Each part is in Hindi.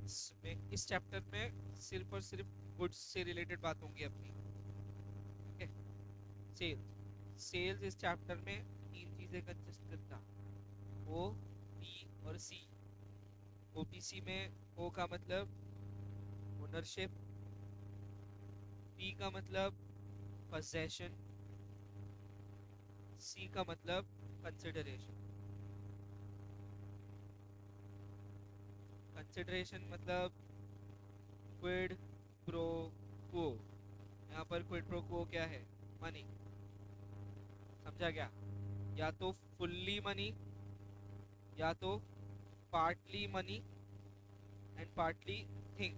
इसमें इस चैप्टर में सिर्फ और सिर्फ गुड्स से रिलेटेड बात होंगी अपनी। ठीक है। सेल्स सेल्स इस चैप्टर में तीन चीजें कंसिस्ट करता। ओ, पी और सी। ओपीसी में ओ का मतलब ओनरशिप, पी का मतलब पोजेशन, सी का मतलब कंसिडरेशन। कंसिडरेशन मतलब क्विड प्रो क्वो। यहाँ पर क्विड प्रो क्वो क्या है? मनी। समझा क्या? या तो फुल्ली मनी, या तो partly money and partly thing,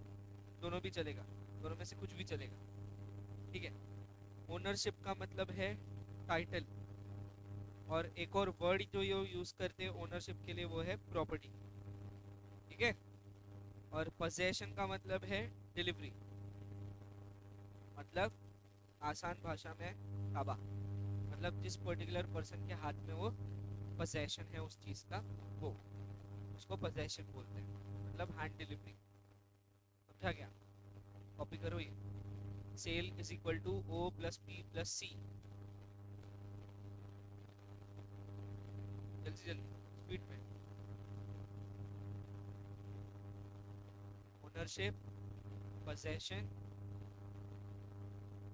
दोनों भी चलेगा, दोनों में से कुछ भी चलेगा। ठीक है। ओनरशिप का मतलब है टाइटल, और एक और वर्ड जो ये यूज करते हैं ओनरशिप के लिए वो है प्रॉपर्टी। ठीक है। और पोजेशन का मतलब है डिलीवरी, मतलब आसान भाषा में ताबा, मतलब जिस पर्टिकुलर पर्सन के हाथ में वो पोजेशन है उस चीज का, वो उसको पोजेशन बोलते हैं, मतलब हैंड डिलीवरी। समझा क्या? कॉपी करो ये। Sale is equal to O plus P plus C. जल्दी जल्दी, स्पीड में। ओनरशिप, पोजेशन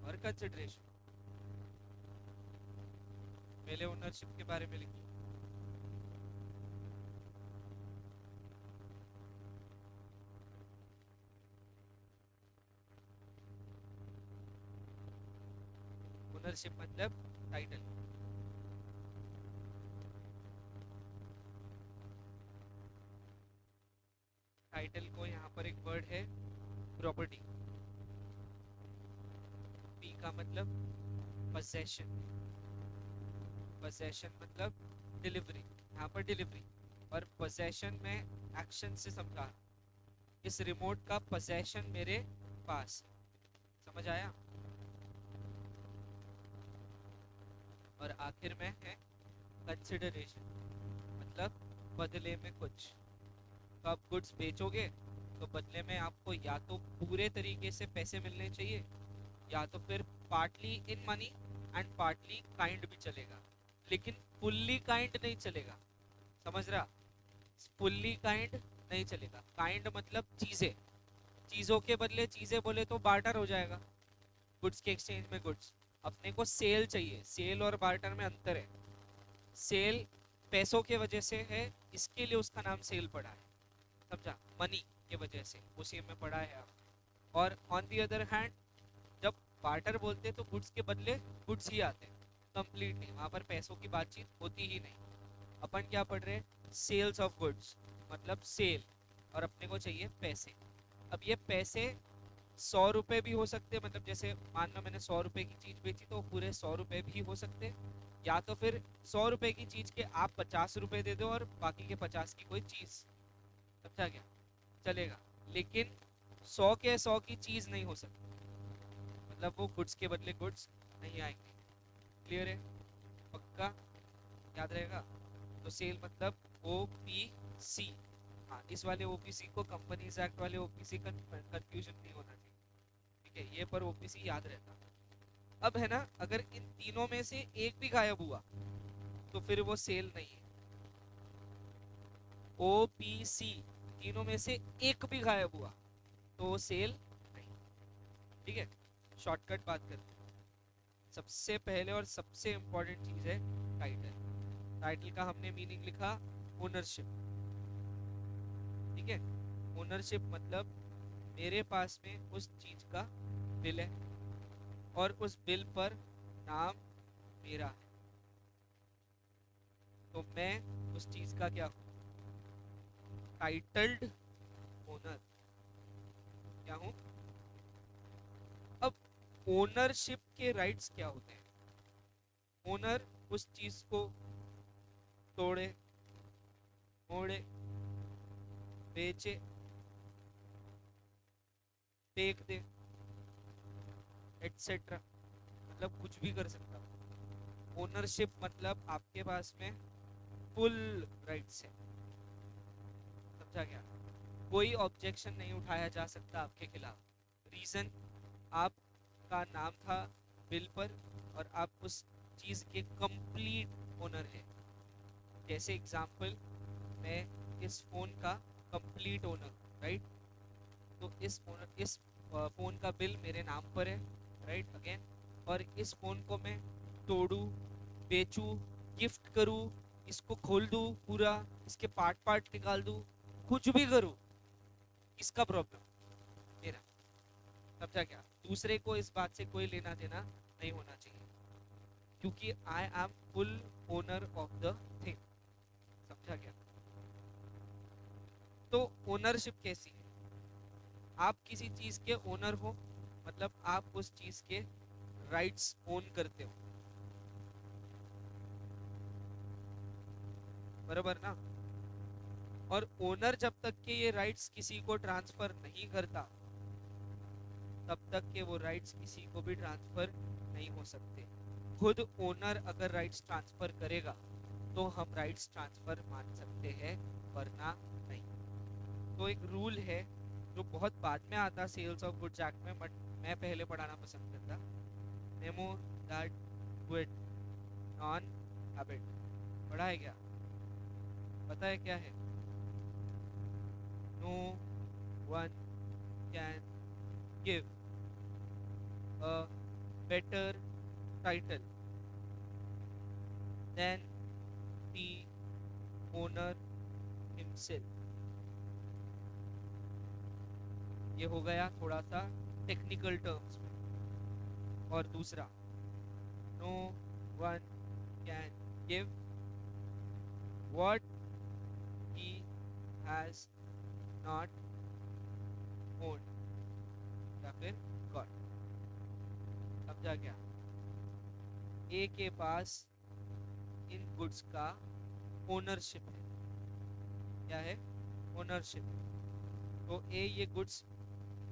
और कंसिडरेशन। पहले ओनरशिप के बारे में लिखिए। ओनरशिप मतलब टाइटल। टाइटल को यहाँ पर एक वर्ड है प्रॉपर्टी। पी का मतलब पोजेशन, पोजेशन मतलब डिलीवरी, यहाँ पर डिलीवरी। और पोजेशन में एक्शन से समझा, इस रिमोट का पोजेशन मेरे पास। समझ आया? और आखिर में है कंसिडरेशन, मतलब बदले में कुछ। तो आप गुड्स बेचोगे तो बदले में आपको या तो पूरे तरीके से पैसे मिलने चाहिए, या तो फिर partly in money and partly kind भी चलेगा, लेकिन फुल्ली काइंड नहीं चलेगा। समझ रहा? फुल्ली काइंड नहीं चलेगा। काइंड मतलब चीजें, चीजों के बदले चीजें बोले तो बार्टर हो जाएगा, गुड्स के एक्सचेंज में गुड्स। अपने को सेल चाहिए, सेल और बार्टर में अंतर है। सेल पैसों के वजह से है, इसके लिए उसका नाम सेल पड़ा है। समझा? मनी के वजह से उसी में पड़ा है आप। और ऑन दी अदर हैंड, जब बार्टर बोलते हैं तो गुड्स के बदले गुड्स ही आते हैं, कंप्लीट नहीं, वहां पर पैसों की बातचीत होती ही नहीं। अपन क्या पढ़ रहे हैं? सेल्स ऑफ गुड्स, मतलब सेल, और अपने को चाहिए पैसे। अब ये पैसे 100 रुपए भी हो सकते हैं, मतलब जैसे मान लो मैंने 100 रुपए की चीज बेची तो पूरे 100 रुपए भी हो सकते हैं, या तो फिर 100 रुपए की चीज के आप 50 रुपए दे दो और बाकी के 50 की कोई चीज। समझा क्या? चलेगा। लेकिन 100 के 100 की चीज नहीं हो सकती, मतलब वो गुड्स के बदले गुड्स नहीं आएंगे। क्लियर है? पक्का? याद रहेगा? तो सेल मतलब ओ पी सी। हाँ, इस वाले ओपीसी को कंपनीज एक्ट वाले ओपीसी का कंफ्यूजन नहीं होना चाहिए। ठीक है, ये पर ओपीसी याद रहता। अब है ना, अगर इन तीनों में से एक भी गायब हुआ तो फिर वो सेल नहीं है। ओपीसी, तीनों में से एक भी गायब हुआ तो वो सेल नहीं। ठीक है। शॉर्टकट बात करते हैं। सबसे पहले और सबसे इंपॉर्टेंट चीज है टाइटल। टाइटल का हमने मीनिंग लिखा ओनरशिप। ठीक है। ओनरशिप मतलब मेरे पास में उस चीज का बिल है, और उस बिल पर नाम मेरा है, तो मैं उस चीज का क्या हूँ? Titled owner. क्या हूँ? अब ओनरशिप के राइट्स क्या होते हैं? ओनर उस चीज को तोड़े, मोड़े, बेचे, फेंक दे, एटसेट्रा, मतलब कुछ भी कर सकता हूँ। ओनरशिप मतलब आपके पास में फुल राइट्स है। समझा क्या? कोई ऑब्जेक्शन नहीं उठाया जा सकता आपके खिलाफ। रीजन, आपका नाम था बिल पर और आप उस चीज के कंप्लीट ओनर है। जैसे एग्जांपल, मैं इस फोन का कंप्लीट ओनर, राइट? तो इस फोन का बिल मेरे नाम पर है, राइट अगेन। और इस फोन को मैं तोड़ू, बेचू, गिफ्ट करूँ, इसको खोल दूँ पूरा, इसके पार्ट पार्ट निकाल दूँ, कुछ भी करूँ, इसका प्रॉब्लम मेरा। समझा क्या? दूसरे को इस बात से कोई लेना देना नहीं होना चाहिए, क्योंकि I am full owner of the thing. समझा क्या? तो ओनरशिप कैसी है? आप किसी चीज के ओनर हो, मतलब आप उस चीज के राइट्स ओन करते हो, बराबर ना? और ओनर जब तक के ये राइट्स किसी को ट्रांसफर नहीं करता, तब तक के वो राइट्स किसी को भी ट्रांसफर नहीं हो सकते। खुद ओनर अगर राइट्स ट्रांसफर करेगा तो हम राइट्स ट्रांसफर मान सकते हैं, वरना नहीं। तो एक रूल है जो बहुत बाद में आता सेल्स ऑफ गुड्स एक्ट में, बट मैं पहले पढ़ाना पसंद करता। मेमो दैट गुड नॉन हैबिट, पढ़ा है क्या? पता है क्या है? No one can give a better title than the owner himself. ये हो गया थोड़ा सा टेक्निकल टर्म्स में। और दूसरा, no one can give what he has not owned, या फिर गॉट। समझा क्या? ए के पास इन गुड्स का ओनरशिप है। क्या है? ओनरशिप। तो ए ये गुड्स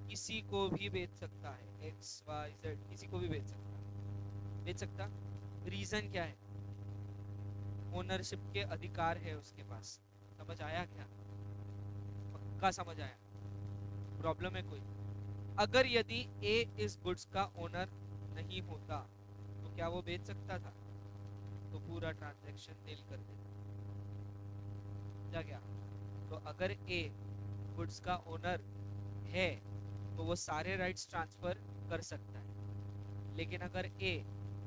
किसी को भी बेच सकता है, एक्स वाई जेड, किसी को भी बेच सकता है, बेच सकता। रीजन क्या है? ओनरशिप के अधिकार है उसके पास। समझ आया क्या? पक्का समझ आया? प्रॉब्लम है कोई? अगर यदि ए इस गुड्स का ओनर नहीं होता तो क्या वो बेच सकता था? तो पूरा ट्रांजैक्शन नील कर देता। समझा क्या? तो अगर ए गुड्स का ओनर है तो वो सारे राइट्स ट्रांसफर कर सकता है, लेकिन अगर ए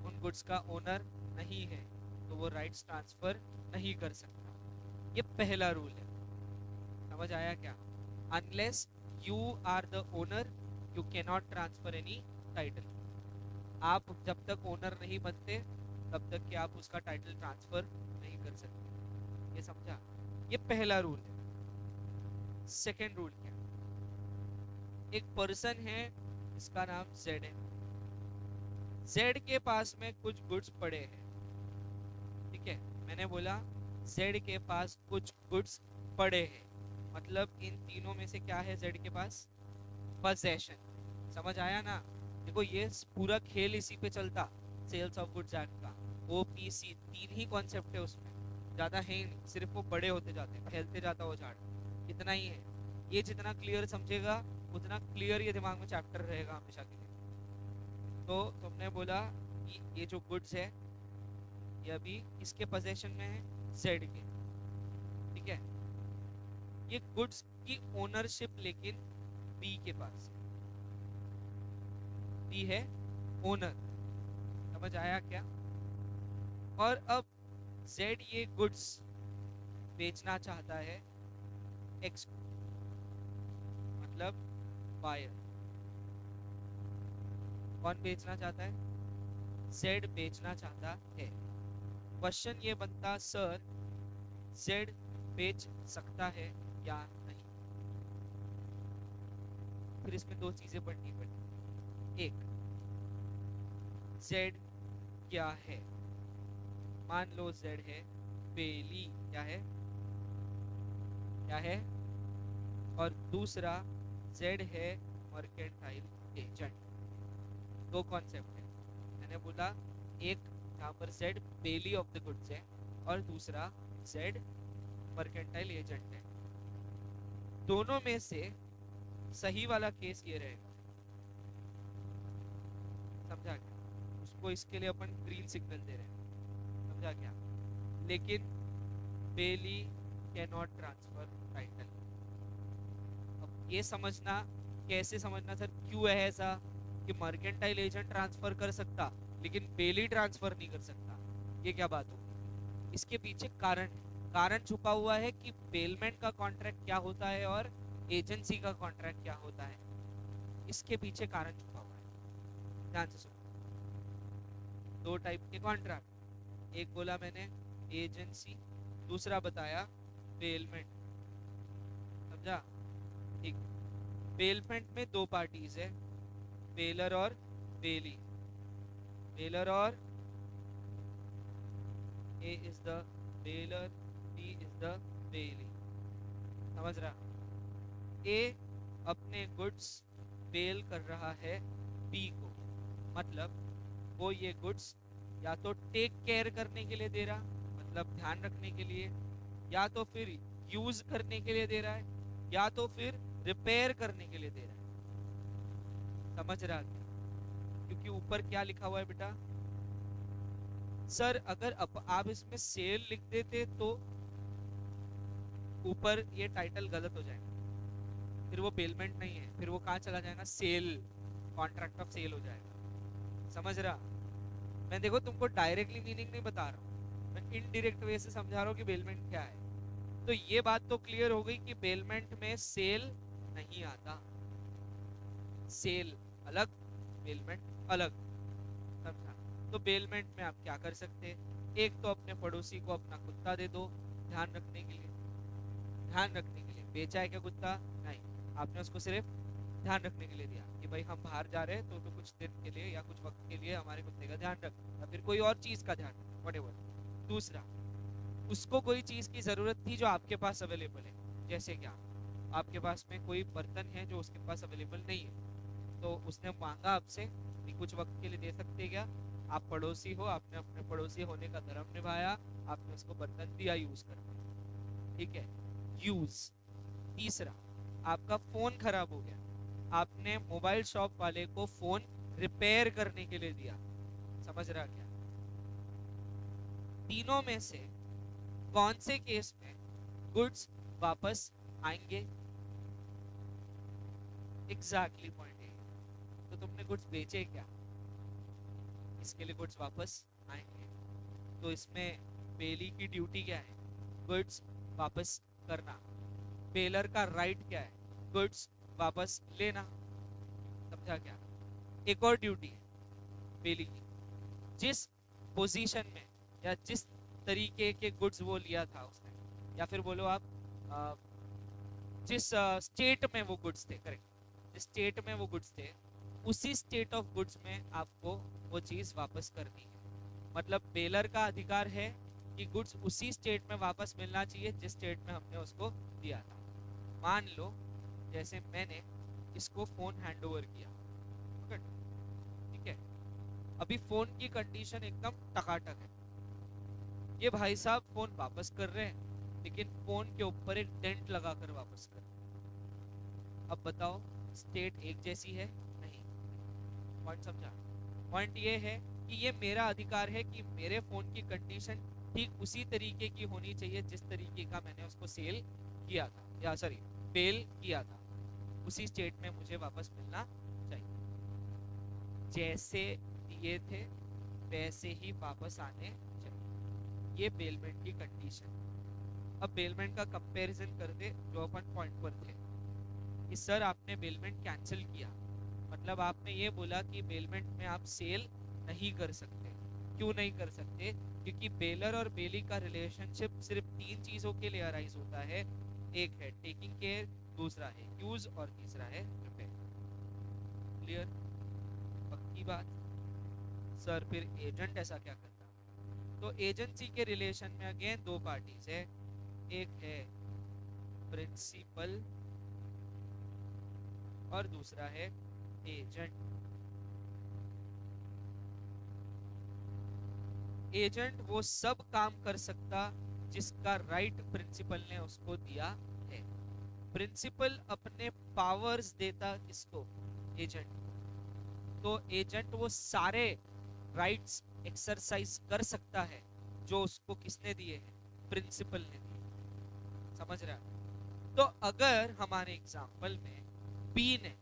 उन गुड्स का ओनर नहीं है तो वो राइट्स ट्रांसफर नहीं कर सकता। ये पहला रूल है। समझ आया क्या? Unless you are the owner you can not transfer any title. आप जब तक ओनर नहीं बनते तब तक कि आप उसका टाइटल ट्रांसफर नहीं कर सकते। ये समझा? ये पहला रूल है। सेकेंड रूल क्या? एक पर्सन है, इसका नाम जेड है। जेड के पास में कुछ गुड्स पड़े हैं, ठीक है? मैंने बोला जेड के पास कुछ गुड्स पड़े हैं, मतलब इन तीनों में से क्या है जेड के पास? पोजेशन। समझ आया ना? देखो ये पूरा खेल इसी पे चलता, सेल्स ऑफ गुड्स एक्ट का। ओपीसी तीन ही कॉन्सेप्ट है उसमें, ज्यादा है ही नहीं, सिर्फ वो बड़े होते जाते हैं, फैलते जाता वो झाड़, इतना ही है। ये जितना क्लियर समझेगा उतना क्लियर ये दिमाग में चैप्टर रहेगा हमेशा के लिए। तो तुमने बोला कि ये जो गुड्स है ये अभी किसके पोजेशन में है? जेड के, ठीक है? ये गुड्स की ओनरशिप लेकिन बी के पास, बी है ओनर। समझ आया क्या? और अब जेड ये गुड्स बेचना चाहता है एक्स को, मतलब बायर। कौन बेचना चाहता है? जेड बेचना चाहता है। क्वेश्चन ये बनता, सर जेड बेच सकता है या नहीं? फिर इसमें दो चीजें पढ़नी पड़ती। एक, जेड क्या है? मान लो जेड है बेली, क्या है? क्या है? और दूसरा जेड है मर्केंटाइल एजेंट। दो कॉन्सेप्ट है। मैंने बोला एक यहाँ पर Z belly of the goods है और दूसरा जेड मर्केंटाइल एजेंट है। दोनों में से सही वाला केस ये रहेगा। समझा क्या? उसको इसके लिए अपन ग्रीन सिग्नल दे रहे हैं, समझा क्या? लेकिन बेली कैन नॉट ट्रांसफर टाइटल। अब ये समझना, कैसे समझना सर, क्यों है ऐसा कि मर्केंटाइल एजेंट ट्रांसफर कर सकता लेकिन बेली ट्रांसफर नहीं कर सकता, ये क्या बात हो? इसके पीछे कारण है, कारण छुपा हुआ है कि बेलमेंट का कॉन्ट्रैक्ट क्या होता है और एजेंसी का कॉन्ट्रैक्ट क्या होता है, इसके पीछे कारण छुपा हुआ है। ध्यान से सुनो, दो टाइप के कॉन्ट्रैक्ट, एक बोला मैंने एजेंसी, दूसरा बताया बेलमेंट। समझा? ठीक। बेलमेंट में दो पार्टीज है, बेलर और बेली। बेलर और A is the bailor, B is the bailee. समझ रहा? ए अपने गुड्स बेल कर रहा है बी को, मतलब वो ये गुड्स या तो टेक केयर करने के लिए दे रहा, मतलब ध्यान रखने के लिए, या तो फिर यूज करने के लिए दे रहा है, या तो फिर रिपेयर करने के लिए दे रहा है। समझ रहा क्या? क्योंकि ऊपर क्या लिखा हुआ है बेटा? सर अगर आप इसमें सेल लिख देते तो ऊपर ये टाइटल गलत हो जाएगा, फिर वो बेलमेंट नहीं है, फिर वो कहाँ चला जाएगा? सेल, कॉन्ट्रैक्ट ऑफ सेल हो जाएगा। समझ रहा? मैं देखो तुमको डायरेक्टली मीनिंग नहीं बता रहा हूँ, मैं इनडायरेक्ट वे से समझा रहा हूँ कि बेलमेंट क्या है। तो ये बात तो क्लियर हो गई कि बेलमेंट में सेल नहीं आता, सेल अलग, बेलमेंट अलग। समझा? तो बेलमेंट में आप क्या कर सकते हैं? एक तो अपने पड़ोसी को अपना कुत्ता दे दो ध्यान रखने के लिए, ध्यान रखने के लिए। बेचा है क्या कुत्ता? नहीं, आपने उसको सिर्फ ध्यान रखने के लिए दिया कि भाई हम बाहर जा रहे हैं तो कुछ दिन के लिए या कुछ वक्त के लिए हमारे कुत्ते का ध्यान रख, या फिर कोई और चीज का ध्यान रख, व्हाटएवर। दूसरा, उसको कोई चीज की जरूरत थी जो आपके पास अवेलेबल है, जैसे क्या आपके पास में कोई बर्तन है जो उसके पास अवेलेबल नहीं है, तो उसने मांगा आपसे कि कुछ वक्त के लिए दे सकते हैं क्या? आप पड़ोसी हो, आपने अपने पड़ोसी होने का धर्म निभाया, आपने उसको बर्तन दिया यूज करने। ठीक है, यूज। तीसरा, आपका फोन खराब हो गया, आपने मोबाइल शॉप वाले को फोन रिपेयर करने के लिए दिया। समझ रहा क्या? तीनों में से कौन से केस में गुड्स वापस आएंगे? एग्जैक्टली पॉइंट है। तो तुमने गुड्स बेचे क्या, इसके लिए गुड्स वापस आएंगे। तो इसमें बेली की ड्यूटी क्या है? गुड्स वापस करना। बेलर का राइट क्या है? गुड्स वापस लेना। समझा क्या? एक और ड्यूटी है बेली की, जिस पोजीशन में या जिस तरीके के गुड्स वो लिया था उसने, या फिर बोलो आप अ, जिस स्टेट में वो गुड्स थे, करेक्ट, जिस स्टेट में वो गुड्स थे उसी स्टेट ऑफ गुड्स में आपको वो चीज वापस करनी है। मतलब बेलर का अधिकार है कि गुड्स उसी स्टेट में वापस मिलना चाहिए जिस स्टेट में हमने उसको दिया था। मान लो जैसे मैंने इसको फोन हैंड ओवर किया, ठीक है, अभी फोन की कंडीशन एकदम टकाटक है, ये भाई साहब फोन वापस कर रहे हैं लेकिन फोन के ऊपर एक डेंट लगाकर वापस कर रहे हैं। अब बताओ स्टेट एक जैसी है? नहीं। पॉइंट समझा? पॉइंट ये है कि ये मेरा अधिकार है कि मेरे फोन की कंडीशन ठीक उसी तरीके की होनी चाहिए जिस तरीके का मैंने उसको सेल किया था, या सॉरी पेल किया था, उसी स्टेट में मुझे वापस मिलना चाहिए। जैसे दिए थे वैसे ही वापस आने चाहिए, ये बेलमेंट की कंडीशन। अब बेलमेंट का कंपैरिजन कर दे जो अपन पॉइंट पर थे कि सर आपने बेलमेंट कैंसिल किया, मतलब आपने ये बोला कि बेलमेंट में आप सेल नहीं कर सकते। क्यों नहीं कर सकते? क्योंकि बेलर और बेली का रिलेशनशिप सिर्फ तीन चीजों के लिए अराइज होता है, एक है टेकिंग केयर, दूसरा है यूज और तीसरा है रिपेयर। क्लियर? पक्की बात? सर फिर एजेंट ऐसा क्या करता? तो एजेंसी के रिलेशन में अगेन दो पार्टीज है, एक है प्रिंसिपल और दूसरा है एजेंट। एजेंट वो सब काम कर सकता जिसका राइट प्रिंसिपल ने उसको दिया है। प्रिंसिपल अपने पावर्स देता किसको? एजेंट। तो एजेंट वो सारे राइट्स एक्सरसाइज कर सकता है जो उसको किसने दिए हैं? प्रिंसिपल ने दिए। समझ रहा है? तो अगर हमारे एग्जांपल में बी ने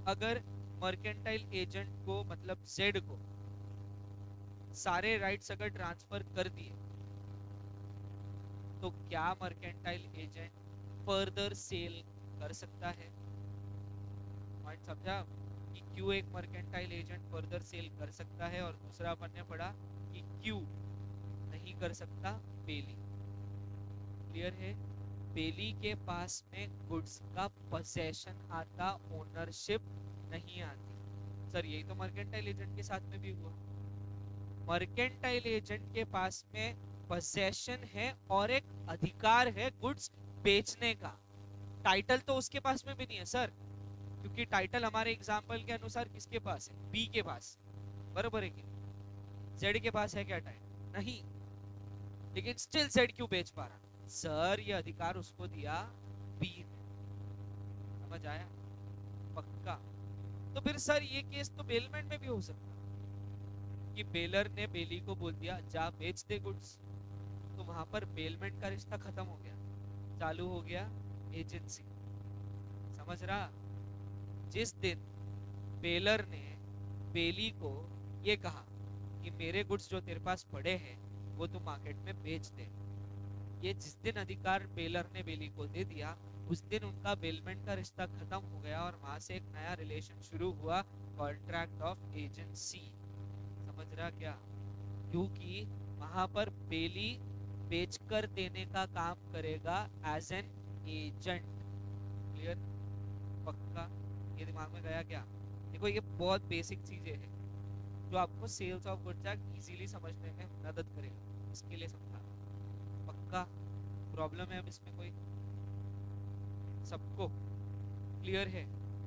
अगर मर्केंटाइल एजेंट को मतलब जेड को सारे राइट्स अगर ट्रांसफर कर दिए, तो क्या मर्केंटाइल एजेंट फर्दर सेल कर सकता है? पॉइंट समझा कि क्यों एक मर्केंटाइल एजेंट फर्दर सेल कर सकता है और दूसरा अपन ने पढ़ा कि क्यों नहीं कर सकता बेली। क्लियर है? बेली के पास में गुड्स का पोजेशन आता, ओनरशिप नहीं आती। सर यही तो मर्केंटाइल एजेंट के साथ में भी हुआ। मर्केंटाइल एजेंट के पास में पोजेशन है और एक अधिकार है गुड्स बेचने का। टाइटल तो उसके पास में भी नहीं है सर, क्योंकि टाइटल हमारे एग्जाम्पल के अनुसार किसके पास है? बी के पास। बराबर है कि जेड के पास है क्या टाइटल? नहीं। लेकिन स्टिल जेड क्यों बेच पा रहा? सर ये अधिकार उसको दिया बी ने। समझ आया? पक्का? तो फिर सर ये केस तो बेलमेंट में भी हो सकता कि बेलर ने बेली को बोल दिया जा बेच दे गुड्स, तो वहां पर बेलमेंट का रिश्ता खत्म हो गया, चालू हो गया एजेंसी। समझ रहा? जिस दिन बेलर ने बेली को ये कहा कि मेरे गुड्स जो तेरे पास पड़े हैं वो तू मार्केट में बेच दे, ये जिस दिन अधिकार बेलर ने बेली को दे दिया, उस दिन उनका बेलमेंट का रिश्ता खत्म हो गया और वहां से एक नया रिलेशन शुरू हुआ, कॉन्ट्रैक्ट ऑफ एजेंसी। समझ रहा क्या? क्योंकि वहां पर बेली बेचकर देने का काम करेगा एज एन एजेंट। क्लियर? पक्का? ये दिमाग में गया क्या? देखो ये बहुत बेसिक चीजें हैं जो आपको sales of goods act easily समझने में मदद करेगा, इसके लिए समझा। पक्का? प्रॉब्लम है अब इसमें कोई? सबको क्लियर है?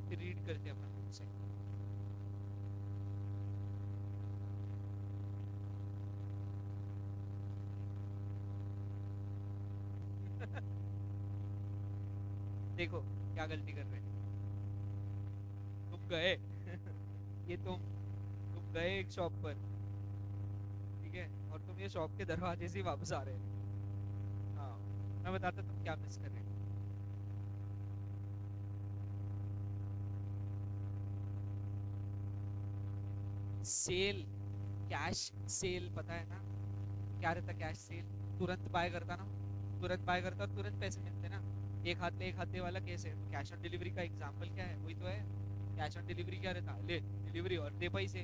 फिर रीड करते हैं अपन बुक से। देखो क्या गलती कर रहे हैं तुम। गए ये तुम गए एक शॉप पर, ठीक है, और तुम ये शॉप के दरवाजे से ही वापस आ रहे हैं। हाँ, मैं बताता तुम क्या मिस कर रहे हो। सेल, कैश सेल, पता है ना क्या रहता? कैश सेल तुरंत बाय करता ना, तुरंत बाय करता और तुरंत पैसे मिलते ना। एक हाथ दे वाला केस है। कैश ऑन डिलीवरी का एग्जांपल क्या है? वही तो है। कैश ऑन डिलीवरी क्या रहता? ले डिलीवरी और दे पैसे।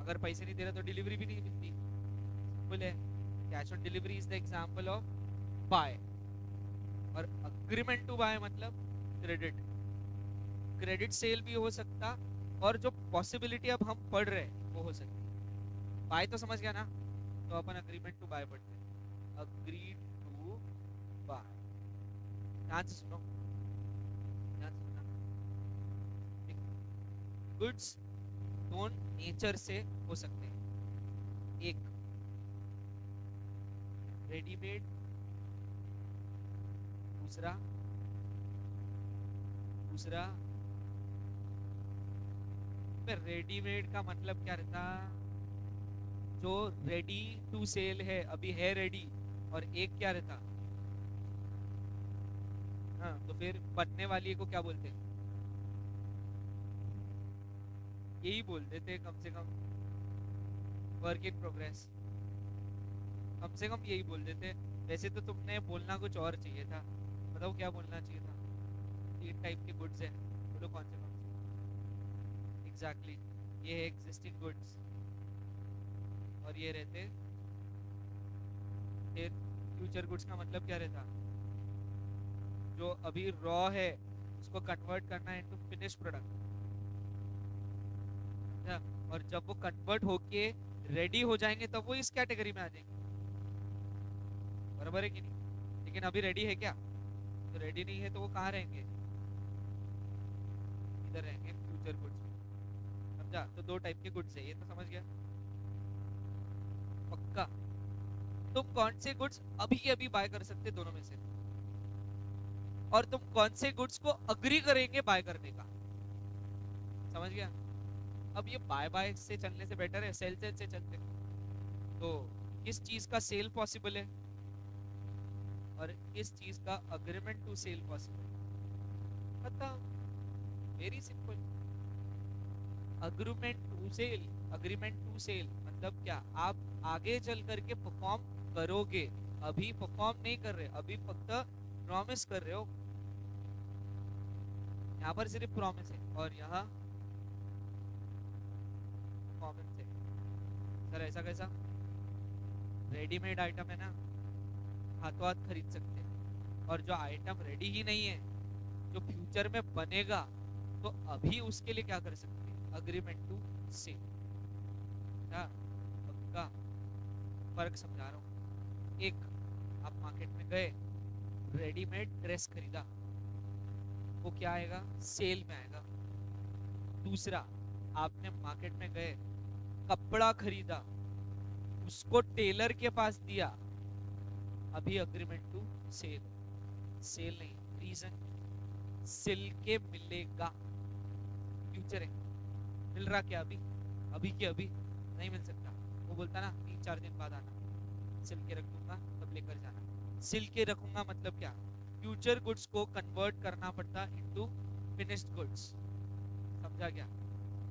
अगर पैसे नहीं दे रहा तो डिलीवरी भी नहीं मिलती। सिंपल है। Cash on delivery is the example of buy. और अग्रीमेंट टू बाय मतलब क्रेडिट। क्रेडिट सेल भी हो सकता, और जो पॉसिबिलिटी अब हम पढ़ रहे हैं वो हो सकती। बाय तो समझ गया ना? तो अपन अग्रीमेंट टू बाय पढ़ते हैं। Agree to buy. ध्यान से सुनो, ध्यान से सुना। गुड्स दो नेचर से हो सकते हैं। एक रेडीमेड, दूसरा दूसरा रेडीमेड का मतलब क्या रहता? जो रेडी टू सेल है, अभी है रेडी, और एक क्या रहता? हाँ, तो फिर बनने वाली को क्या बोलते हैं? यही बोल देते कम से कम, वर्क इन प्रोग्रेस। कम से कम यही बोल देते। वैसे तो तुमने बोलना कुछ और चाहिए था। बताओ क्या बोलना चाहिए था? तीन टाइप के गुड्स हैं, बोलो कौन से कौन से? एग्जैक्टली, ये है एग्जिस्टिंग गुड्स, और ये रहते फिर फ्यूचर गुड्स। का मतलब क्या रहता? जो अभी रॉ है उसको कन्वर्ट करना इनटू फिनिश प्रोडक्ट। और जब वो कन्वर्ट होके रेडी हो जाएंगे तब वो इस कैटेगरी में आ जाएंगे। बराबर है कि नहीं? लेकिन अभी रेडी है क्या? तो रेडी नहीं है तो वो कहाँ रहेंगे? इधर रहेंगे, फ्यूचर गुड्स में। समझा? तो दो टाइप के गुड्स है, ये तो समझ गया। पक्का? तुम कौन से गुड्स अभी अभी बाय कर सकते दोनों में से? और तुम कौन से गुड्स को अग्री करेंगे बाय करने का। समझ गया। अब ये बाय बाय से चलने से बेटर है सेल से चलते। तो किस चीज का सेल पॉसिबल है और किस चीज का अग्रीमेंट टू सेल पॉसिबल, पता, very simple. Agreement to sell मतलब क्या, आप आगे चल करके परफॉर्म करोगे, अभी परफॉर्म नहीं कर रहे, अभी फक्त प्रॉमिस कर रहे हो। यहाँ पर सिर्फ प्रॉमिस है और यहाँ परफॉर्मेंस है। सर ऐसा कैसा, रेडीमेड आइटम है ना, हाथों हाथ खरीद सकते हैं, और जो आइटम रेडी ही नहीं है, जो फ्यूचर में बनेगा, तो अभी उसके लिए क्या कर सकते हैं, अग्रीमेंट टू सेल। क्या पक्का फर्क समझा रहा हूँ। एक, आप मार्केट में गए, रेडीमेड ड्रेस खरीदा, वो क्या आएगा, सेल में आएगा। दूसरा, आपने मार्केट में गए, कपड़ा खरीदा, उसको टेलर के पास दिया, अभी अग्रीमेंट टू सेल, सेल नहीं, रीजन सिल के मिलेगा, फ्यूचर है। मिल रहा क्या अभी, अभी के अभी नहीं मिल सकता। वो बोलता ना 3-4 दिन बाद आना, सिल के रख दूंगा तब लेकर जाना। सिल के रखूंगा मतलब क्या, फ्यूचर गुड्स को कन्वर्ट करना पड़ता इनटू फिनिश्ड गुड्स। समझा क्या,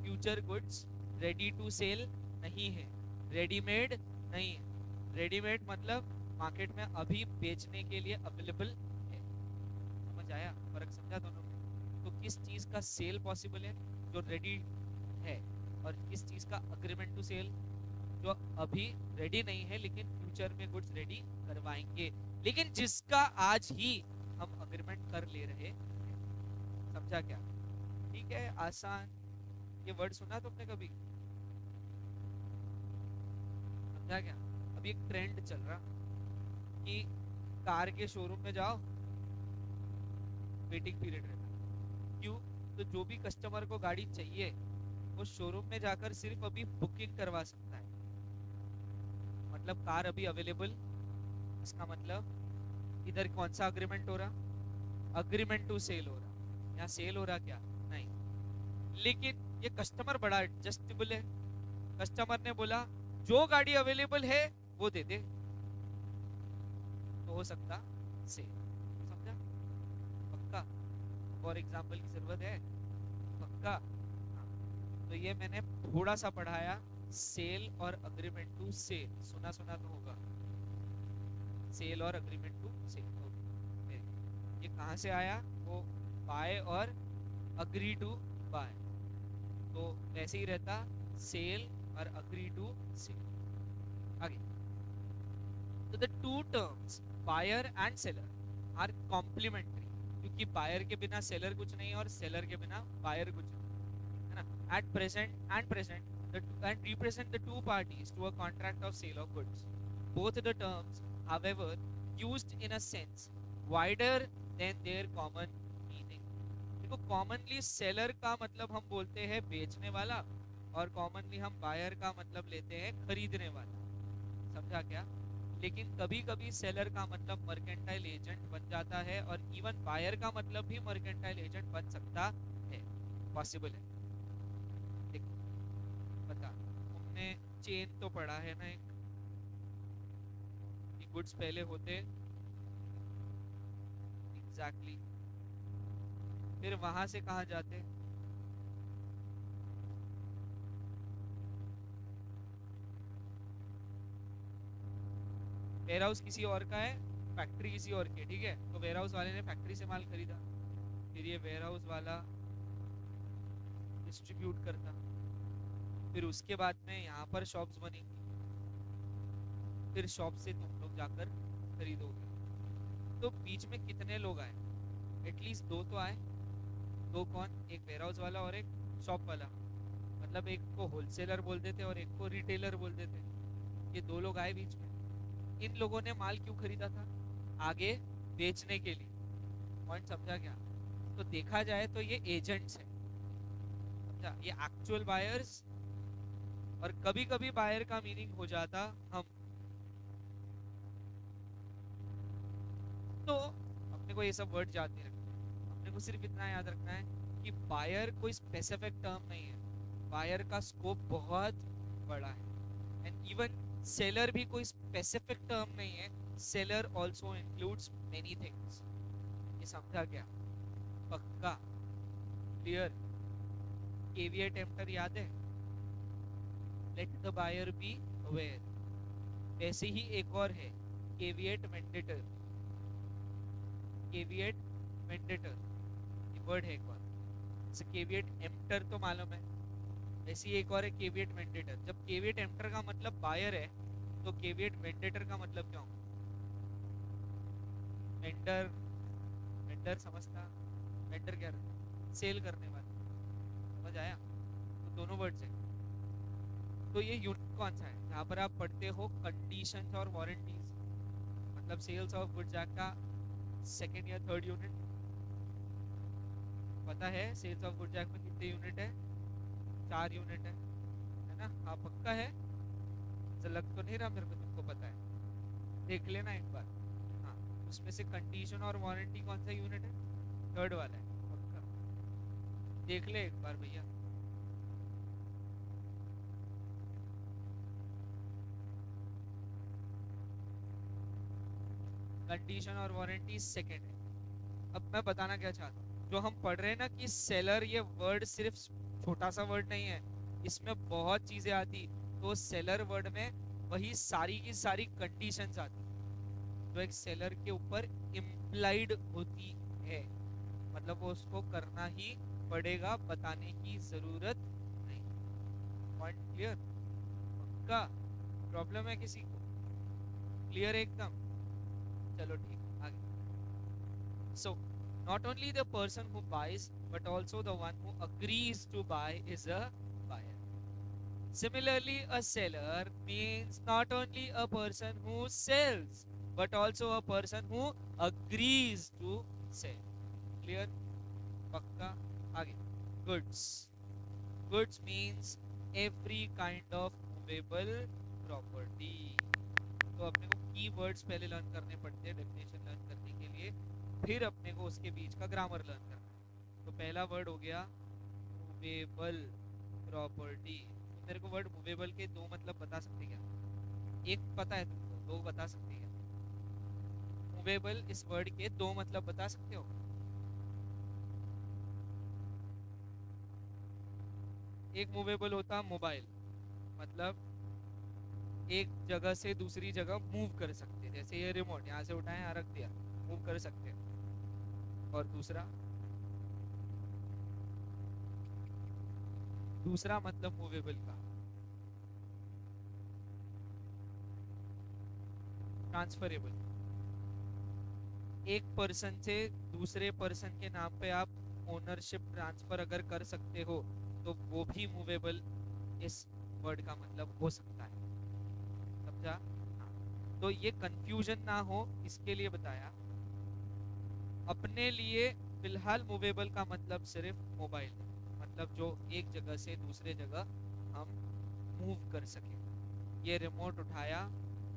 future goods ready to sell नहीं है, रेडीमेड नहीं है। रेडीमेड मतलब मार्केट में अभी बेचने के लिए अवेलेबल है। समझ आया, फर्क समझा दोनों में। तो किस चीज का सेल पॉसिबल है, जो रेडी है, और किस चीज का अग्रीमेंट टू सेल, जो अभी रेडी नहीं है लेकिन फ्यूचर में गुड्स रेडी करवाएंगे, लेकिन जिसका आज ही हम अग्रीमेंट कर ले रहे हैं। समझा क्या, ठीक है, आसान। ये वर्ड सुना तुमने कभी, समझा क्या। अभी एक ट्रेंड चल रहा कि कार के शोरूम में जाओ, वेटिंग पीरियड रहता। क्यों, तो जो भी कस्टमर को गाड़ी चाहिए वो शोरूम में जाकर सिर्फ अभी बुकिंग करवा सकता है। मतलब कार अभी अवेलेबल, इसका मतलब इधर कौन सा अग्रीमेंट हो रहा, अग्रीमेंट टू सेल हो रहा। यहाँ सेल हो रहा क्या, नहीं। लेकिन ये कस्टमर बड़ा एडजस्टेबल है, कस्टमर ने बोला जो गाड़ी अवेलेबल है वो दे दे, तो हो सकता सेल। समझा, पक्का। और एग्जांपल की जरूरत है, पक्का। हाँ। तो ये मैंने थोड़ा सा पढ़ाया, सेल और अग्रीमेंट टू सेल, सुना सुना तो होगा, सेल और अग्रीमेंट टू सेल। ये कहाँ से आया, वो बाय और अग्री टू बाय, तो ऐसे ही रहता, सेल और अग्री टू सेल। आगे, तो the two terms buyer and seller are complementary, क्योंकि बायर के बिना सेलर कुछ नहीं और सेलर के बिना बायर कुछ नहीं, है ना। At present and represent the two parties to a contract of sale of goods. Both the terms, however, used in a sense wider than their common meaning. देखो, कॉमनली सेलर का मतलब हम बोलते हैं बेचने वाला, और कॉमनली हम बायर का मतलब लेते हैं खरीदने वाला। समझा क्या। लेकिन कभी कभी सेलर का मतलब मर्केंटाइल एजेंट बन जाता है, और इवन बायर का मतलब भी मर्केंटाइल एजेंट बन सकता है, पॉसिबल है। देखो, बता, तुमने चेन तो पढ़ा है ना, एक गुड्स पहले होते, एग्जैक्टली, फिर वहां से कहा जाते, वेयर हाउस किसी और का है, फैक्ट्री किसी और की है, ठीक है। तो वेयर हाउस वाले ने फैक्ट्री से माल खरीदा, फिर ये वेयर हाउस वाला डिस्ट्रीब्यूट करता, फिर उसके बाद में यहाँ पर शॉप्स बनी, फिर शॉप से तुम लोग जाकर खरीदोगे। तो बीच में कितने लोग आए, एटलीस्ट दो तो आए। दो कौन, एक वेयर हाउस वाला और एक शॉप वाला, मतलब एक को होलसेलर बोल देते और एक को रिटेलर बोल देते। ये दो लोग आए बीच में। इन लोगों ने माल क्यों खरीदा था, आगे बेचने के लिए। पॉइंट समझा क्या। तो देखा जाए तो ये एजेंट्स है, समझा, ये एक्चुअल बायर्स, और कभी कभी बायर का मीनिंग हो जाता हम। तो अब अपने को ये सब वर्ड याद नहीं रखना, अपने को सिर्फ इतना याद रखना है कि बायर कोई स्पेसिफिक टर्म नहीं है, बायर का स्कोप बहुत बड़ा है। एंड इवन सेलर भी कोई स्पेसिफिक टर्म नहीं है, seller also includes many things. ये समझा क्या? पक्का? क्लियर? केविएट एम्प्टर याद है? Let the buyer be aware. वैसे ही एक और है, केविएट वेंडेटर। केविएट वेंडेटर ये वर्ड है एक और। जैसे केविएट एम्प्टर तो मालूम है, ऐसे ही एक और है केविएट वेंडेटर। जब केविएट एम्प्टर का मतलब बायर है, तो केविएट वेंडेटर का मतलब क्या होगा? वेंडर। वेंडर समझता? वेंडर क्या रहता है? सेल करने वाला। समझ आया? तो दोनों वर्ड्स हैं। तो ये यूनिट कौन सा है जहाँ पर आप पढ़ते हो कंडीशंस और वारंटीज? मतलब सेल्स ऑफ गुड्स एक्ट का सेकेंड या थर्ड यूनिट पता है? सेल्स ऑफ गुड्स एक्ट में कितने यूनिट है? 4 यूनिट है ना? हाँ पक्का है? ऐसा लग तो नहीं रहा मेरे को तुमको पता है, देख लेना एक बार। हाँ, उसमें से कंडीशन और वारंटी कौन सा यूनिट है? थर्ड वाला है, पक्का देख ले एक बार भैया। कंडीशन और वारंटी सेकंड है। अब मैं बताना क्या चाहता हूँ, जो हम पढ़ रहे हैं ना कि सेलर, ये वर्ड सिर्फ छोटा सा वर्ड नहीं है, इसमें बहुत चीजें आती। तो सेलर वर्ड में वही सारी की सारी कंडीशंस आती जो एक सेलर के ऊपर इम्प्लाइड होती है, मतलब वो उसको करना ही पड़ेगा, बताने की जरूरत नहीं। Point clear? पक्का? प्रॉब्लम है किसी को? क्लियर एकदम? चलो ठीक, आगे। So, not only the person who buys, but also the one who agrees to buy is a buyer. Similarly, a seller means not only a person who sells, but also a person who agrees to sell. Clear? Pakka? Aage. Goods. Goods means every kind of movable property. तो अपने को कीवर्ड्स पहले लर्न करने पड़ते हैं डेफिनेशन लर्न करने के लिए, फिर अपने को उसके बीच का ग्रामर लर्न करना है। तो पहला वर्ड हो गया मूवेबल प्रॉपर्टी। तो मेरे को वर्ड मूवेबल के दो मतलब बता सकते क्या? एक पता है तुमको, दो बता सकते क्या? मूवेबल इस वर्ड के दो मतलब बता सकते हो? एक मूवेबल होता मोबाइल, मतलब एक जगह से दूसरी जगह मूव कर सकते हैं, जैसे ये रिमोट यहाँ से उठाया यहाँ रख दिया, मूव कर सकते हैं। और दूसरा, दूसरा मतलब मूवेबल का ट्रांसफरेबल। एक पर्सन से दूसरे पर्सन के नाम पे आप ओनरशिप ट्रांसफर अगर कर सकते हो, तो वो भी मूवेबल इस वर्ड का मतलब हो सकता है। समझा? हाँ। तो ये कंफ्यूजन ना हो इसके लिए बताया। अपने लिए फिलहाल मूवेबल का मतलब सिर्फ मोबाइल, मतलब जो एक जगह से दूसरे जगह हम मूव कर सके। ये रिमोट उठाया,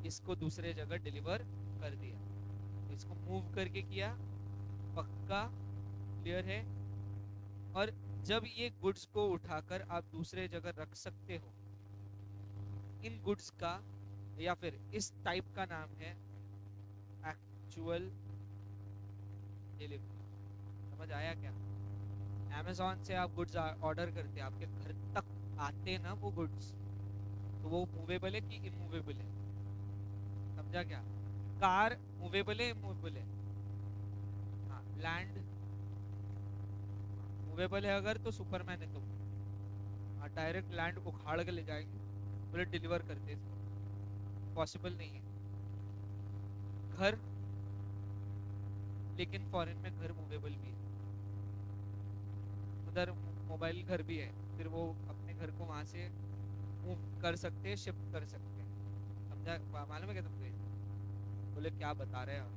इसको दूसरे जगह डिलीवर कर दिया, तो इसको मूव करके किया। पक्का? क्लियर है? और जब ये गुड्स को उठाकर आप दूसरे जगह रख सकते हो, इन गुड्स का या फिर इस टाइप का नाम है एक्चुअल डिलीवरी। समझ आया क्या? अमेज़न से आप गुड्स ऑर्डर करते हैं, आपके घर तक आते ना वो गुड्स, तो वो मूवेबल है कि इमूवेबल है? समझा क्या? कार मूवेबल है इमूवेबल है? हाँ। लैंड मूवेबल है अगर, तो सुपरमैन है तुम। हाँ, डायरेक्ट लैंड उखाड़ के ले जाएंगे, बोले डिलीवर करते इसको, पॉसिबल नहीं है। घर, लेकिन फॉरेन में घर मूवेबल भी है, उधर मोबाइल घर भी है, फिर वो अपने घर को वहां से मूव कर सकते हैं, शिफ्ट कर सकते हैं। समझा? मालूम है क्या तुमको ये? बोले क्या बता रहे हैं आप,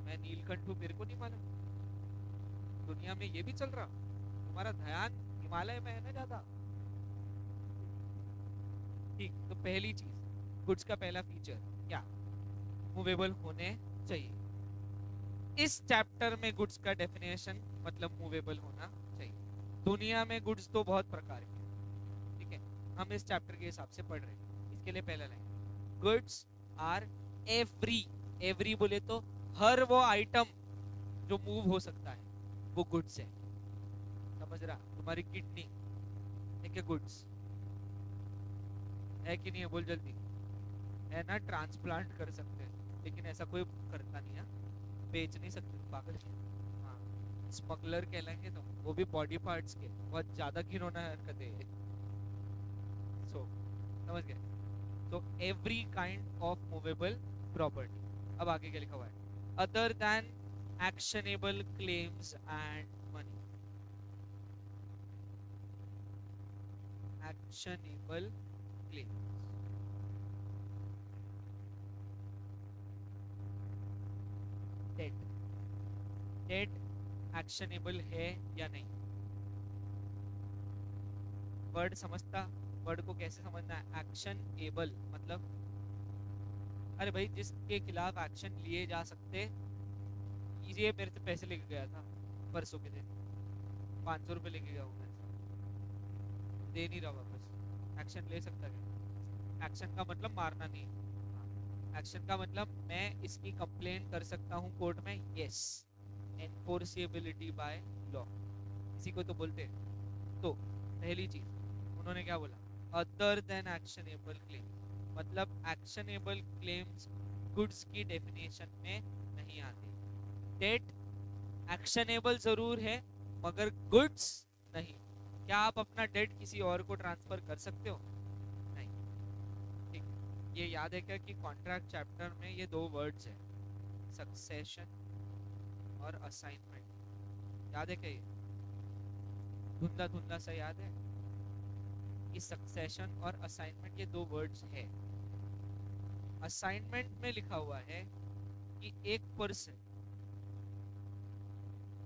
मैं नीलकंठ हूँ, मेरे को नहीं मालूम? दुनिया में ये भी चल रहा? तुम्हारा ध्यान हिमालय में है ना ज्यादा। ठीक, तो पहली चीज, गुड्स का पहला फीचर क्या? मूवेबल होने चाहिए। इस चैप्टर में गुड्स का डेफिनेशन मतलब मूवेबल होना चाहिए। दुनिया में गुड्स तो बहुत प्रकार के हैं, ठीक है, हम इस चैप्टर के हिसाब से पढ़ रहे हैं। इसके लिए पहला line, goods are every, every बोले तो हर वो आइटम जो मूव हो सकता है वो गुड्स है। समझ रहा, तुम्हारी किडनी है क्या गुड्स है कि नहीं है, बोल जल्दी। है ना, ट्रांसप्लांट कर सकते हैं लेकिन ऐसा कोई करता नहीं है, बेच नहीं सकते तुम, पागल। हाँ, स्मगलर कहलाएंगे तुम, वो भी बॉडी पार्ट्स के, बहुत ज्यादा घिनौना हरकतें है। सो समझ गए। तो every kind of movable property. अब आगे क्या लिखा हुआ है, other than actionable claims and money. Actionable claims, debt, debt actionable है या नहीं? वर्ड समझता, वर्ड को कैसे समझना है, एक्शन एबल मतलब, अरे भाई जिसके खिलाफ एक्शन लिए जा सकते। ये मेरे से पैसे लेके गया था परसों के दिन, 500 रुपये लेके गया हूँ मैं, दे नहीं रहा वापस, एक्शन ले सकता है? एक्शन का मतलब मारना नहीं, एक्शन का मतलब मैं इसकी कंप्लेन कर सकता हूँ कोर्ट में, यस, एनफोर्सेबिलिटी बाय लॉ, इसी को तो बोलते हैं। तो पहली चीज उन्होंने क्या बोला, अदर देन एक्शनेबल क्लेम, मतलब एक्शनेबल क्लेम्स गुड्स की डेफिनेशन में नहीं आते। डेट एक्शनेबल जरूर है मगर गुड्स नहीं। क्या आप अपना डेट किसी और को ट्रांसफर कर सकते हो? नहीं। ठीक, ये याद है क्या कि कॉन्ट्रैक्ट चैप्टर में ये दो वर्ड्स है, सक्सेशन और असाइनमेंट, याद है क्या? ये धुंधला धुंधला सा याद है कि सक्सेशन और असाइनमेंट ये दो वर्ड्स है। असाइनमेंट में लिखा हुआ है कि एक पर्सन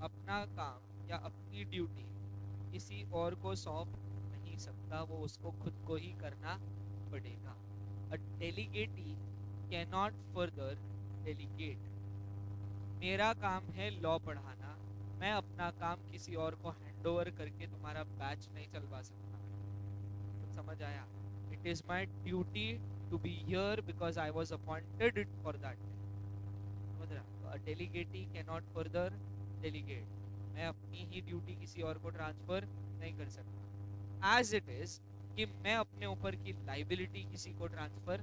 अपना काम या अपनी ड्यूटी किसी और को सौंप नहीं सकता, वो उसको खुद को ही करना पड़ेगा। अ डेलीगेटी कैन नॉट फर्दर डेलीगेट। मेरा काम है लॉ पढ़ाना, मैं अपना काम किसी और को हैंड ओवर करके तुम्हारा बैच नहीं चलवा सकता। तो समझ आया, it is my duty to be here because I was appointed for that. समझ रहा, delegatee can not further delegate, मैं अपनी ही ड्यूटी किसी और को ट्रांसफर नहीं कर सकता। एज इट इज कि मैं अपने ऊपर की लाइबिलिटी किसी को ट्रांसफर,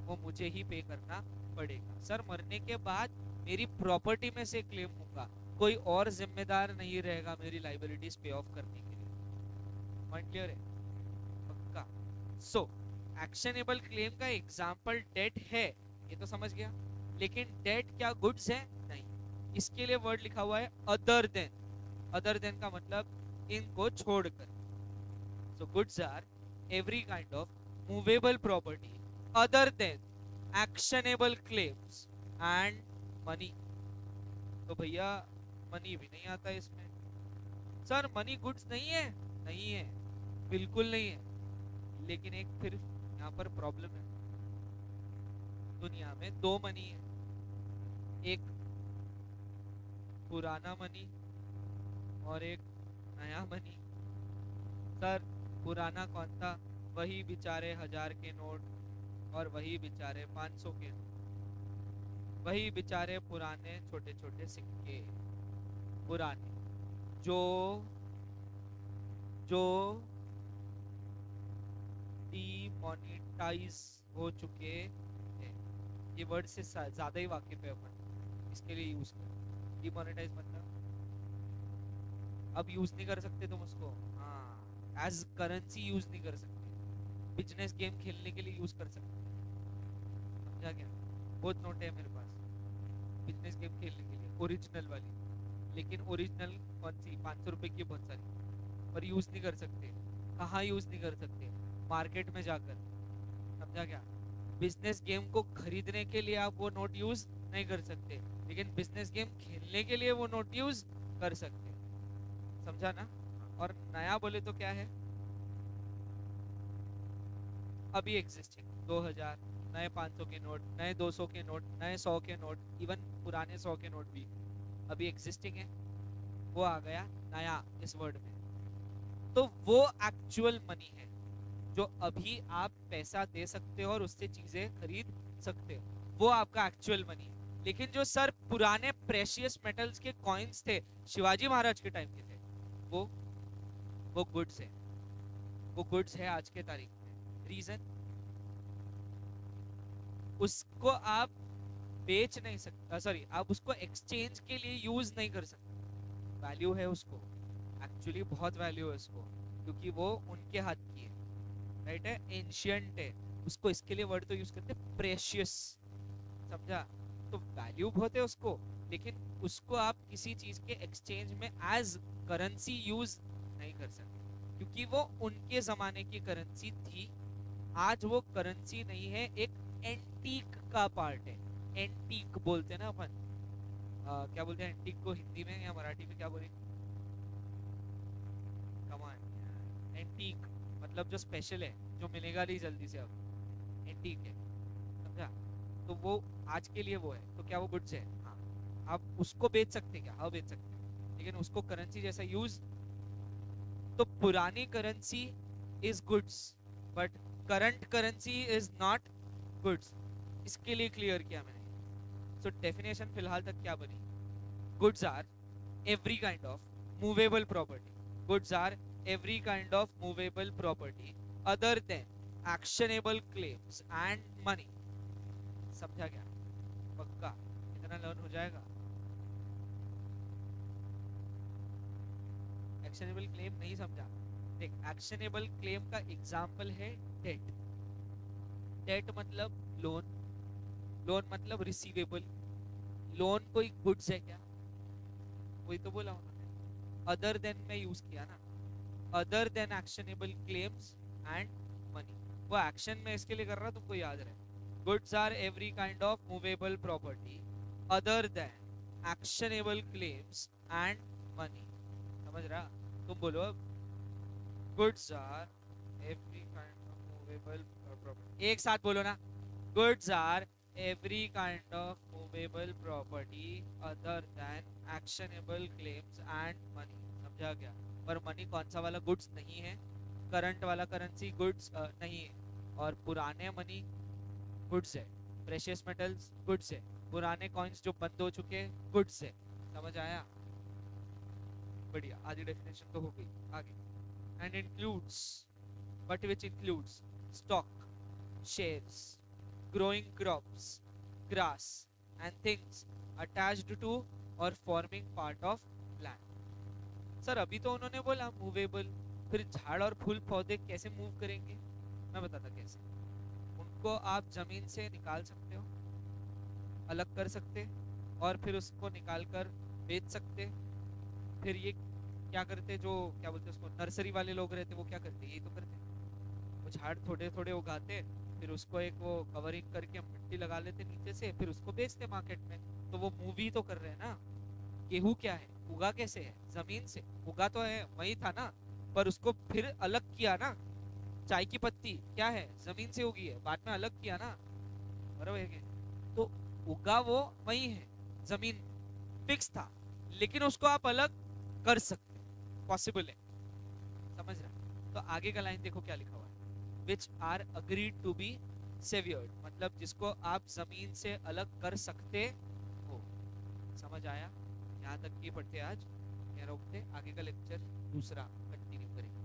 वो मुझे ही पे करना पड़ेगा। सर मरने के बाद मेरी प्रॉपर्टी में से क्लेम होगा, कोई और जिम्मेदार नहीं रहेगा मेरी लाइबिलिटीज पे ऑफ करने के लिए। पॉइंट क्लियर है? पक्का। सो एक्शनेबल क्लेम का एग्जांपल डेट है, ये तो समझ गया, लेकिन डेट क्या गुड्स है? नहीं। इसके लिए वर्ड लिखा हुआ है अदर देन। अदर देन का मतलब इनको छोड़कर। So goods are every kind of movable property other than actionable claims and money. तो भैया मनी भी नहीं आता इसमें। सर मनी गुड्स नहीं है? नहीं है, बिल्कुल नहीं है। लेकिन एक फिर यहाँ पर प्रॉब्लम है, दुनिया में दो मनी है, एक पुराना मनी और एक नया मनी। सर पुराना कौन था? वही बेचारे 1000 के नोट और वही बेचारे 500 के नोट, वही बेचारे पुराने छोटे छोटे सिक्के, पुराने जो जो डीमोनेटाइज हो चुके हैं। ये वर्ड से ज्यादा ही वाकिफ है अपन, इसके लिए यूज कर। डीमोनेटाइज मतलब अब यूज नहीं कर सकते तुम उसको, हाँ, एज करेंसी यूज नहीं कर सकते, बिजनेस गेम खेलने के लिए यूज कर सकते। समझा क्या? बहुत नोट है मेरे पास बिजनेस गेम खेलने के लिए, ओरिजिनल वाली, लेकिन ओरिजिनल कौन सी, 500 रुपए की बहुत सारी, पर यूज नहीं कर सकते। कहाँ यूज नहीं कर सकते? मार्केट में जाकर। समझा क्या? बिजनेस गेम को खरीदने के लिए आप वो नोट यूज नहीं कर सकते, लेकिन बिजनेस गेम खेलने के लिए वो नोट यूज कर सकते। समझा ना? और नया बोले तो क्या है, अभी एग्जिस्टिंग 2000, नए 500 के नोट, नए 200 के नोट, नए 100 के नोट, इवन पुराने 100 के नोट भी अभी एग्जिस्टिंग है, वो आ गया नया इस वर्ड में। तो वो एक्चुअल मनी है जो अभी आप पैसा दे सकते हो और उससे चीजें खरीद सकते हो, वो आपका एक्चुअल मनी है। लेकिन जो सर पुराने प्रेशियस मेटल्स के कॉइन्स थे शिवाजी महाराज के टाइम के थे, वो वो गुड्स है, वो गुड्स है आज के तारीख में। रीजन, उसको आप बेच नहीं सकते, सॉरी आप उसको एक्सचेंज के लिए यूज नहीं कर सकते। वैल्यू है उसको, एक्चुअली बहुत वैल्यू है उसको, क्योंकि वो उनके हाथ की है, राइट है, एंशियंट है। उसको इसके लिए वर्ड तो यूज करते हैं प्रेशियस, समझा? तो वैल्यू बहुत है उसको, लेकिन उसको आप किसी चीज के एक्सचेंज में एज करेंसी यूज नहीं कर सकते, क्योंकि वो उनके जमाने की करेंसी थी। आज वो करेंसी नहीं है, एक एंटीक का पार्ट है। एंटीक बोलते हैं ना अपन, क्या बोलते हैं एंटीक को हिंदी में या मराठी में क्या बोलेंगे? कमान। एंटीक मतलब जो स्पेशल है, जो मिलेगा नहीं जल्दी से, अब एंटीक है, समझा? तो वो आज के लिए वो है, तो क्या वो गुड्स है? हाँ। आप उसको बेच सकते हैं क्या? हाँ बेच सकते हैं, लेकिन उसको करेंसी जैसा यूज, तो पुरानी currency is goods but current currency is not goods. इसके लिए क्लियर किया मैंने। सो डेफिनेशन फिलहाल तक क्या बनी? Goods are every kind of movable property. Goods are every kind of movable property other than actionable claims and money. समझा क्या? पक्का इतना लर्न हो जाएगा। एक्शनेबल क्लेम नहीं समझा? देख, एक्शनेबल क्लेम का एग्जाम्पल है डेट। डेट मतलब लोन, लोन मतलब रिसीवेबल। लोन कोई गुड्स है क्या? वही तो बोला उन्होंने, अदर देन में यूज किया ना, other than actionable claims and money. वो एक्शन में इसके लिए कर रहा, तुमको याद रहे। Goods are every kind of movable property other than actionable claims and money. समझ रहा? तुम बोलो अब, goods are every kind of movable property, एक साथ बोलो ना, goods are every kind of movable property other than actionable claims and money। समझा क्या? पर मनी कौन सा वाला गुड्स नहीं है, करंट वाला करेंसी गुड्स नहीं है, और पुराने मनी गुड्स है, प्रेशियस मेटल्स गुड्स है, पुराने कॉइन्स जो बंद हो चुके हैं गुड्स है। समझ आया? बढ़िया, आधी डेफिनेशन तो हो गई। आगे, and includes, but which includes stock, shares, growing crops, grass, and things attached to or forming part of land। Sir अभी तो उन्होंने बोला मूवेबल, फिर झाड़ और फूल पौधे कैसे मूव करेंगे? मैं बताता कैसे। उनको आप जमीन से निकाल सकते हो, अलग कर सकते, और फिर उसको निकाल कर बेच सकते। फिर ये क्या करते, जो क्या बोलते हैं उसको, नर्सरी वाले लोग रहते, वो क्या करते? यही तो करते, वो झाड़ थोड़े थोड़े उगाते, फिर उसको एक वो कवरिंग करके मिट्टी लगा लेते नीचे से, फिर उसको बेचते मार्केट में। तो वो मूवी तो कर रहे हैं ना। गेहूं क्या है, उगा कैसे है? जमीन से उगा तो है, वही था ना, पर उसको फिर अलग किया ना। चाय की पत्ती क्या है, जमीन से उगी है, बाद में अलग किया ना, बराबर है? तो उगा वो वही है, जमीन फिक्स था, लेकिन उसको आप अलग कर सकते, पॉसिबल है। समझ रहा? तो आगे का लाइन देखो क्या लिखा हुआ है, which are agreed to be severed, मतलब जिसको आप जमीन से अलग कर सकते हो। समझ आया? यहाँ तक की पढ़ते आज, यहाँ रोकते, आगे का लेक्चर दूसरा कंटिन्यू करेंगे।